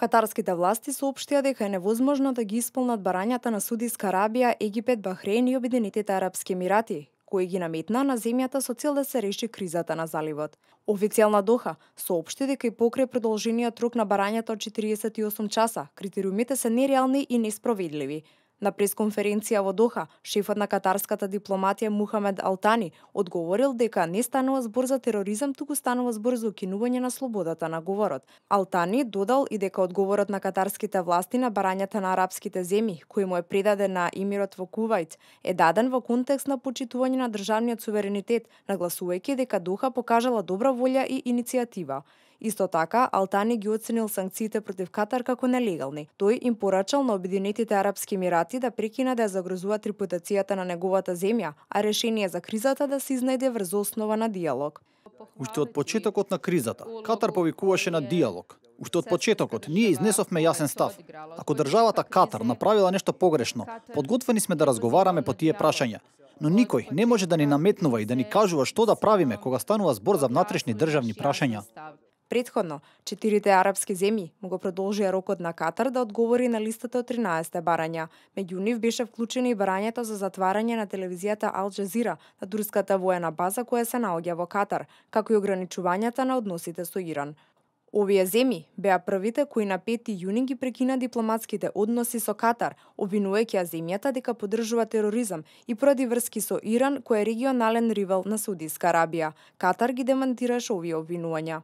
Катарските власти соопштија дека е невозможно да ги исполнат барањата на Саудиска Арабија, Египет, Бахрейн и Обединетите арапски емирати, кои ги наметна на земјата со цел да се реши кризата на заливот. Официјална Доха соопшти дека и покрај продолжениот рок на барањата од 48 часа, критериумите се нереални и неспроведливи. На пресконференција во Доха, шефот на катарската дипломатија Мухамед Алтани одговорил дека не станува збор за тероризам, туку станува збор за укинување на слободата на говорот. Алтани додал и дека одговорот на катарските власти на барањата на арапските земји, кој му е предаден на емирот во Кувајт, е даден во контекст на почитување на државниот суверенитет, нагласувајќи дека Доха покажала добра волја и иницијатива. Исто така, Алтани ги оценил санкциите против Катар како нелегални. Тој им порачал на Обединетите арапски емирати да прекинат да ја загрозуваат репутацијата на неговата земја, а решение за кризата да се изнајде врз основа на диалог. Уште од почетокот на кризата, Катар повикуваше на диалог. Уште од почетокот, ние изнесовме јасен став. Ако државата Катар направила нешто погрешно, подготвени сме да разговараме по тие прашања. Но никој не може да ни наметнува и да ни кажува што да правиме кога станува збор за внатрешни државни прашања. Предходно, 4 арапски земји му го продолжија рокот на Катар да одговори на листата од 13 барања. Меѓу нив беше вклучено и барањето за затварање на телевизијата Ал Джазира, на турската воена база која се наоѓа во Катар, како и ограничувањата на односите со Иран. Овие земји беа првите кои на 5 јуни ги прекина дипломатските односи со Катар, обвинувајќи ја земјата дека поддржува тероризам и поради врски со Иран, кој е регионален ривал на Саудиска Арабија. Катар ги демантираше овие обвинувања.